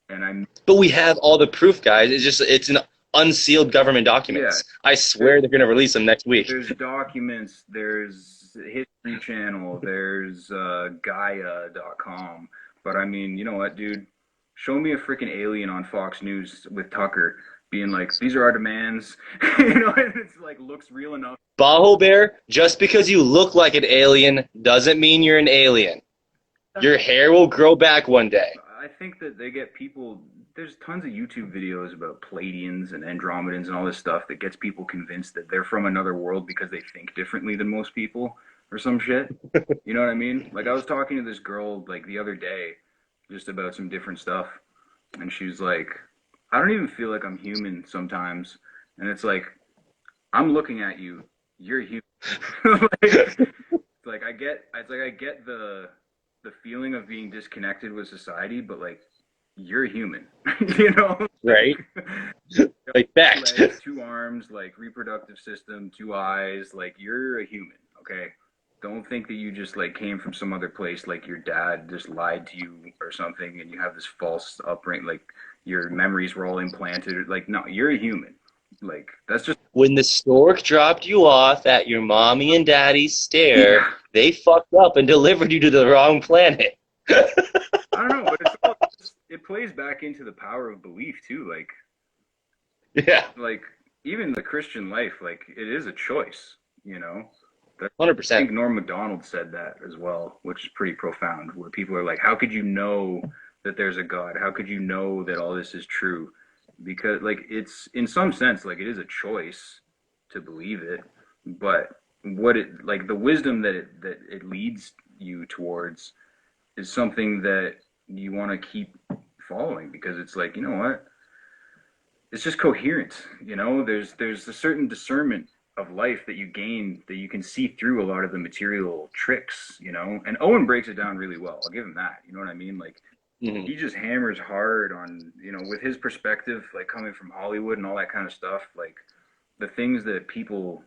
and I'm But we have all the proof, guys. It's an unsealed government documents. I swear they're gonna release them next week. there's documents, there's History Channel, there's Gaia.com. But I mean, you know what, dude? Show me a freaking alien on Fox News with Tucker being like, "These are our demands," and it's like looks real enough. Bajo Bear, just because you look like an alien doesn't mean you're an alien. Your hair will grow back one day. I think that they get people. There's tons of YouTube videos about Pleiadians and Andromedans and all this stuff that gets people convinced that they're from another world because they think differently than most people or some shit. You know what I mean? Like I was talking to this girl like the other day just about some different stuff, and she was like, "I don't even feel like I'm human sometimes," and it's I'm looking at you. You're human. I get the feeling of being disconnected with society, but like you're human, you know, Right? Like fact. legs, two arms, like reproductive system, two eyes, like you're a human, okay? Don't think that you just like came from some other place, like your dad just lied to you or something, and you have this false upbringing, like your memories were all implanted. Like no, you're a human. Like that's just When the stork dropped you off at your mommy and daddy's stair, yeah. they fucked up and delivered you to the wrong planet. I don't know, but it plays back into the power of belief too. Yeah, Like even the Christian life, like it is a choice, you know. I think 100%. Norm Macdonald said that as well, which is pretty profound. Where people are like, "How could you know that there's a God? How could you know that all this is true?" Because like it's in some sense like it is a choice to believe it, but what it like the wisdom that it leads you towards is something that you want to keep following because it's like you know what it's just coherent. You know, there's a certain discernment of life that you gain that you can see through a lot of the material tricks. You know, and Owen breaks it down really well. I'll give him that. You know what I mean? Like Hmm. he just hammers hard on with his perspective, like coming from Hollywood and all that kind of stuff. Like the things that people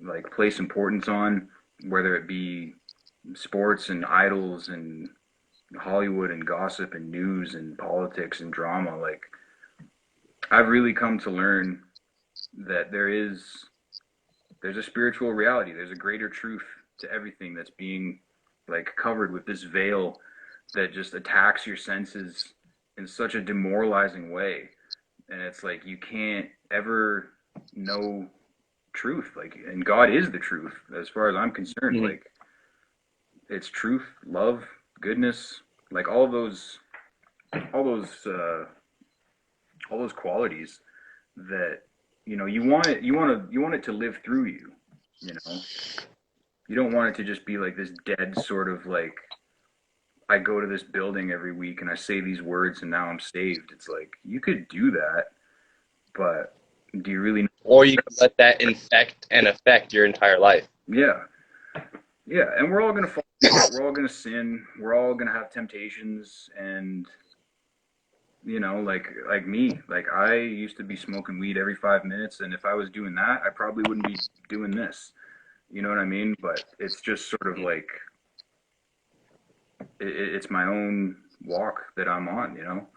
like place importance on, whether it be sports and idols and Hollywood and gossip and news and politics and drama. Like I've really come to learn that there's a spiritual reality. There's a greater truth to everything that's being like covered with this veil that just attacks your senses in such a demoralizing way. And it's like you can't ever know truth. Like and God is the truth as far as I'm concerned. Hmm. Like it's truth, love, goodness, like all those all those qualities that you want it to live through you, you know. You don't want it to just be like this dead sort of like I go to this building every week and I say these words and now I'm saved. It's like you could do that, but do you really know? Or you can let that infect and affect your entire life. Yeah. Yeah, and we're all going to fall short. We're all going to sin. We're all going to have temptations and like me, like I used to be smoking weed every 5 minutes, and if I was doing that, I probably wouldn't be doing this. You know what I mean? But it's just sort of like it's my own walk that I'm on. You know,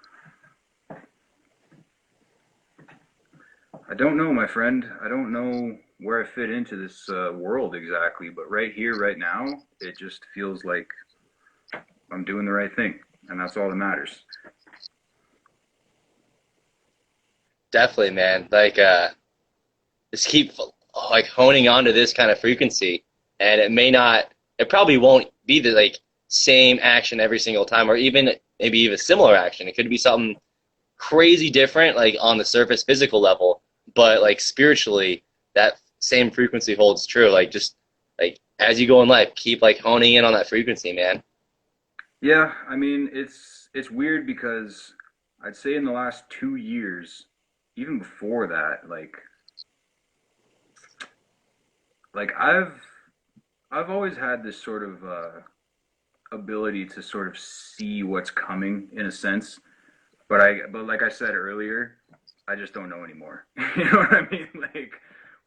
I don't know, my friend. I don't know where I fit into this world exactly, but right here, right now, it just feels like I'm doing the right thing, and that's all that matters. Definitely, man. Like, just keep like honing on to this kind of frequency, and it may not, it probably won't be the like same action every single time, or even maybe even similar action. It could be something crazy different, like on the surface physical level, but like spiritually, that same frequency holds true. Like just like as you go in life, keep like honing in on that frequency, man. Yeah, I mean, it's weird because I'd say in the last 2 years, even before that, like I've always had this sort of ability to sort of see what's coming in a sense, but like I said earlier, I just don't know anymore. You know what I mean? Like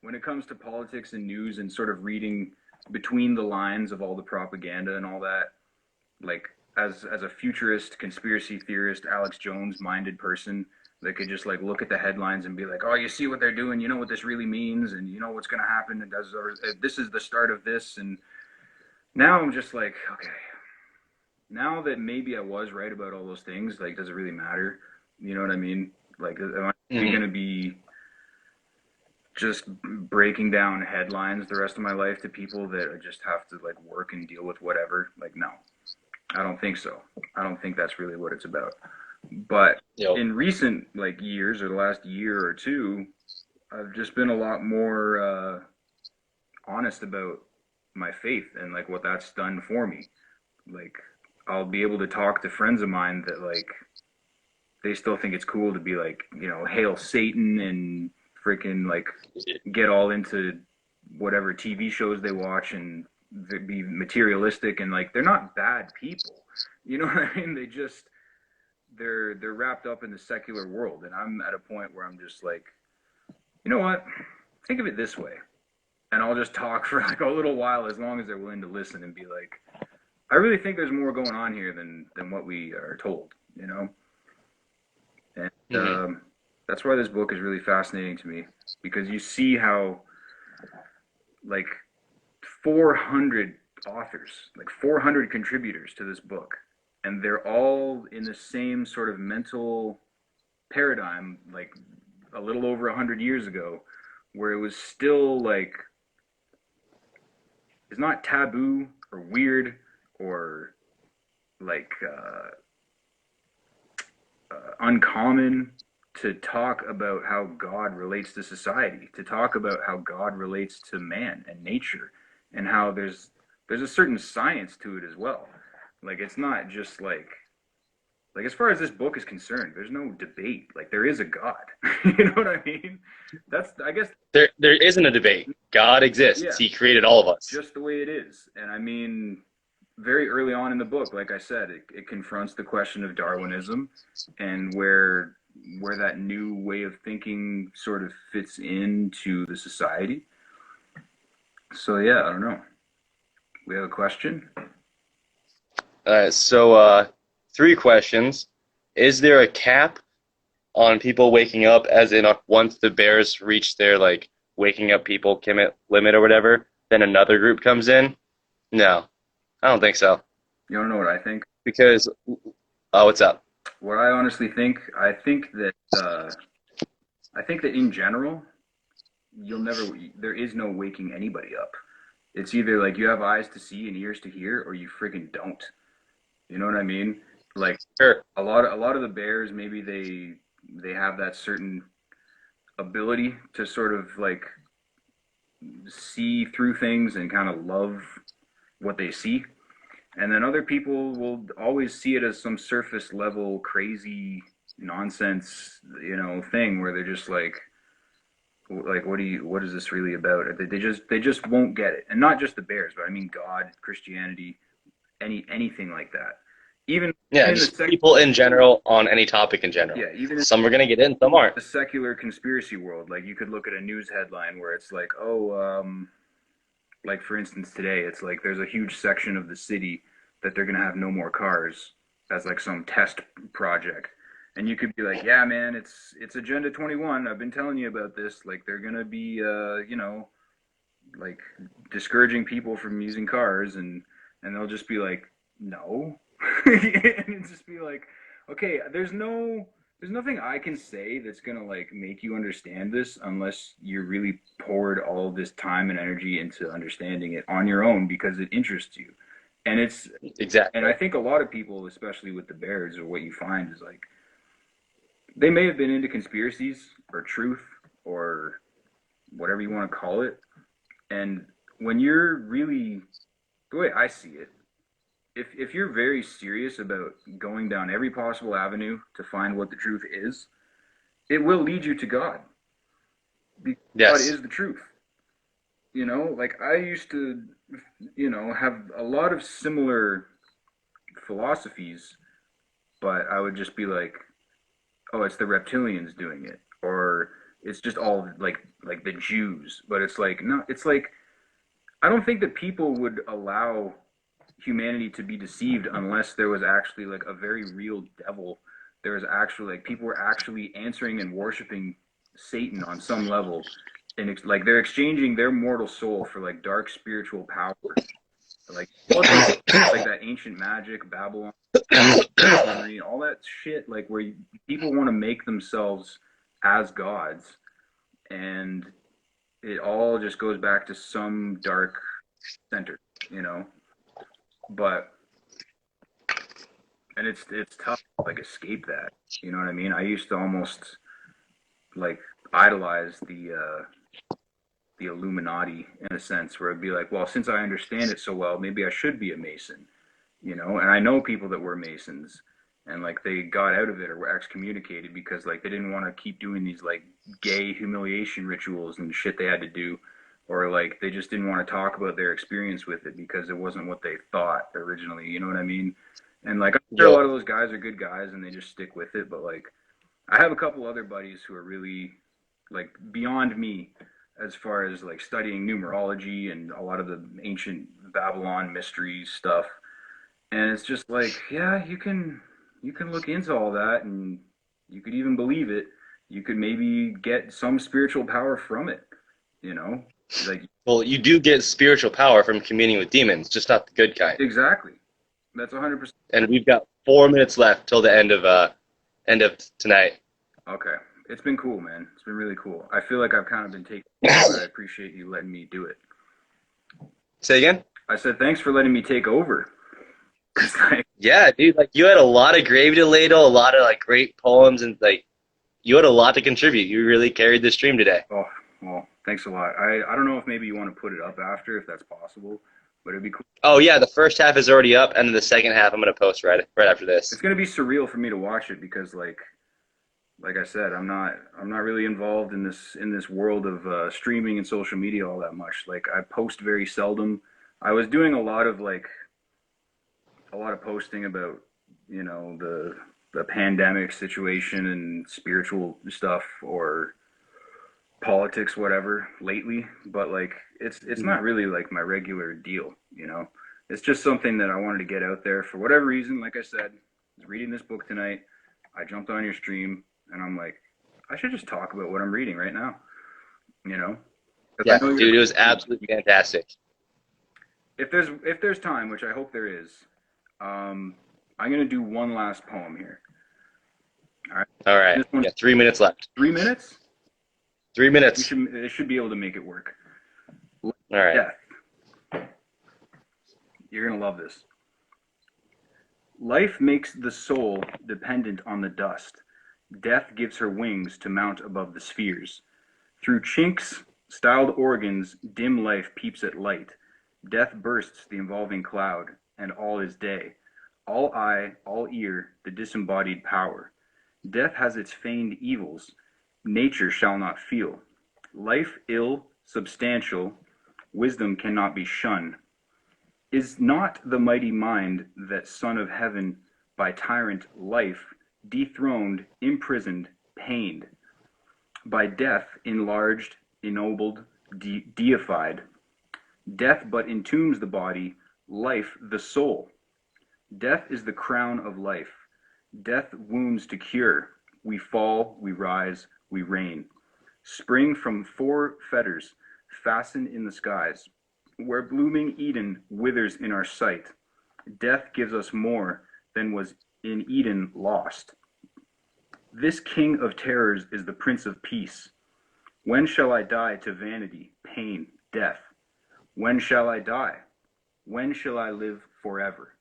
when it comes to politics and news and sort of reading between the lines of all the propaganda and all that, like as a futurist conspiracy theorist Alex Jones minded person that could just like look at the headlines and be like, oh, you see what they're doing, you know what this really means, and you know what's going to happen, and does or this is the start of this. And now I'm just like, okay, now that maybe I was right about all those things, like does it really matter? You know what I mean? Like am I Hmm. going to be just breaking down headlines the rest of my life to people that I just have to like work and deal with whatever? Like no. I don't think so. I don't think that's really what it's about. But Yo. in recent like years or the last year or two, I've just been a lot more honest about my faith and like what that's done for me. Like I'll be able to talk to friends of mine that like they still think it's cool to be like, hail Satan and freaking like get all into whatever TV shows they watch and be materialistic and like they're not bad people. You know what I mean? They're wrapped up in the secular world and I'm at a point where I'm just like, you know what? Think of it this way. And I'll just talk for like a little while as long as they're willing to listen and be like, I really think there's more going on here than what we are told, you know? And Hmm. that's why this book is really fascinating to me because you see how like 400 authors, like 400 contributors to this book, and they're all in the same sort of mental paradigm, like a little over 100 years ago, where it was still like it's not taboo or weird or like uncommon to talk about how God relates to society, to talk about how God relates to man and nature, and how there's a certain science to it as well. Like it's not just like as far as this book is concerned, there's no debate. Like there is a God. You know what I mean? That's I guess There isn't a debate. God exists. yeah, He created all of us. just the way it is. And I mean, very early on in the book, like I said, it confronts the question of Darwinism and where that new way of thinking sort of fits into the society. So yeah, I don't know. We have a question. So, three questions. Is there a cap on people waking up, as in once the Bears reach their like waking up people limit or whatever, then another group comes in? No, I don't think so. You don't know what I think? Because, oh, what's up? What I honestly think, I think that in general, you'll never there is no waking anybody up. It's either like you have eyes to see and ears to hear, or you freaking don't. You know what I mean? Like Sure. a lot of the bears, maybe they have that certain ability to sort of like see through things and kind of love what they see. And then other people will always see it as some surface level crazy nonsense, thing where they're just like what is this really about? They just won't get it. And not just the bears, but I mean God, Christianity, anything like that. Even Yeah, in the just people in general on any topic in general. yeah, even in Some are gonna get in, some aren't. the secular conspiracy world, like you could look at a news headline where it's like, oh, like for instance today, it's like there's a huge section of the city that they're gonna have no more cars as like some test project, and you could be like, yeah, man, it's Agenda 21. I've been telling you about this. Like they're gonna be, like discouraging people from using cars, and they'll just be like, no, and it's just be like, okay, there's nothing I can say that's gonna like make you understand this unless you really poured all this time and energy into understanding it on your own because it interests you. And Exactly. I think a lot of people, especially with the bears, or what you find is like they may have been into conspiracies or truth or whatever you want to call it. And when you're really the way I see it, if you're very serious about going down every possible avenue to find what the truth is, it will lead you to God. Because God Yes. is the truth. Like I used to, have a lot of similar philosophies, but I would just be like, oh, it's the reptilians doing it, or it's just all like the Jews. But it's like no, it's like I don't think that people would allow humanity to be deceived unless there was actually like a very real devil. There was actually like people were actually answering and worshiping Satan on some level, and like they're exchanging their mortal soul for like dark spiritual power, like like that ancient magic, Babylon, all that shit, like where people want to make themselves as gods, and it all just goes back to some dark center, you know. But and it's tough to like escape that. You know what I mean? I used to almost like idolize the Illuminati in a sense, where it'd be like, well, since I understand it so well, maybe I should be a Mason, you know. And I know people that were Masons, and like they got out of it or were excommunicated because like they didn't want to keep doing these like gay humiliation rituals and shit they had to do, or like they just didn't want to talk about their experience with it because it wasn't what they thought originally. You know what I mean? And like I'm sure a Yeah. lot of those guys are good guys and they just stick with it, but like I have a couple other buddies who are really like beyond me as far as like studying numerology and a lot of the ancient Babylon mysteries stuff. And it's just like, yeah, you can look into all that and you could even believe it. You could maybe get some spiritual power from it, you know? Like Well, you do get spiritual power from communing with demons, just not the good kind. exactly. That's 100%. And we've got 4 minutes left till the end of tonight. Okay. It's been cool, man. It's been really cool. I feel like I've kind of been taking over, but I appreciate you letting me do it. Say again? I said thanks for letting me take over. 'Cause, like, Yeah, dude, like you had a lot of gravy to ladle, a lot of like great poems, and like you had a lot to contribute. You really carried the stream today. oh, well, thanks a lot. I don't know if maybe you want to put it up after, if that's possible, but it'd be cool. Oh yeah, the first half is already up, and then the second half I'm gonna post right after It's this. gonna be surreal for me to watch it because, like I said, I'm not really involved in this world of streaming and social media all that much. Like I post very seldom. I was doing a lot of posting about you know the pandemic situation and spiritual stuff or politics, whatever, lately. But like it's not really like my regular deal, you know. It's just something that I wanted to get out there for whatever reason. Like I said, I was reading this book tonight. I jumped on your stream, and I'm like, I should just talk about what I'm reading right now, you know. Because Yeah, I know dude, it was you're absolutely fantastic. if there's time, which I hope there is. I'm gonna do one last poem here. All right, All right, this one's yeah, 3 minutes left. 3 minutes. 3 minutes. It should be able to make it work. All right. Death. You're gonna love this. Life makes the soul dependent on the dust. Death gives her wings to mount above the spheres. Through chinks, styled organs, dim life peeps at light. Death bursts the involving cloud, and all is day. All eye, all ear, the disembodied power. Death has its feigned evils. Nature shall not feel. Life ill, substantial, wisdom cannot be shunned. Is not the mighty mind that son of heaven by tyrant life dethroned, imprisoned, pained, by death enlarged, ennobled, deified? Death but entombs the body, life the soul. Death is the crown of life. Death wounds to cure. We fall, we rise, we reign. Spring from four fetters fastened in the skies, where blooming Eden withers in our sight. Death gives us more than was in Eden lost. This king of terrors is the prince of peace. When shall I die to vanity, pain, death? When shall I die? When shall I live forever?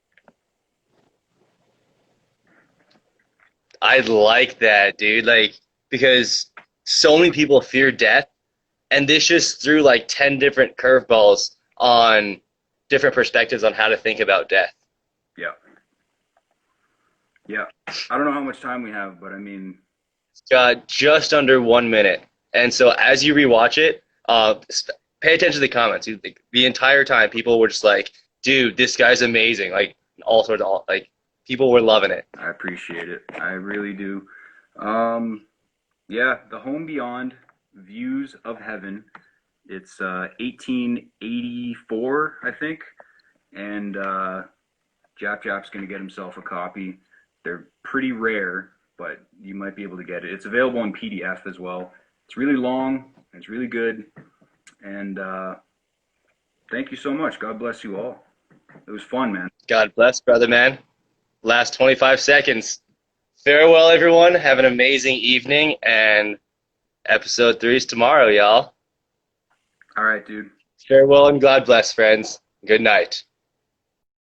I like that, dude. Like because so many people fear death, and this just threw like 10 different curveballs on different perspectives on how to think about death. Yeah. Yeah. I don't know how much time we have, but I mean, Got just under 1 minute, and so as you rewatch it, pay attention to the comments. The entire time, people were just like, "Dude, this guy's amazing!" Like all sorts of like people were loving it. I appreciate it. I really do. Um, yeah, The Home Beyond, Views of Heaven. It's 1884, I think, and JapJap's going to get himself a copy. They're pretty rare, but you might be able to get it. It's available in PDF as well. It's really long. It's really good. And thank you so much. God bless you all. It was fun, man. God bless, brother man. Last 25 seconds. Farewell, everyone. Have an amazing evening, and episode 3 is tomorrow, y'all. All right, dude. Farewell and God bless, friends. Good night.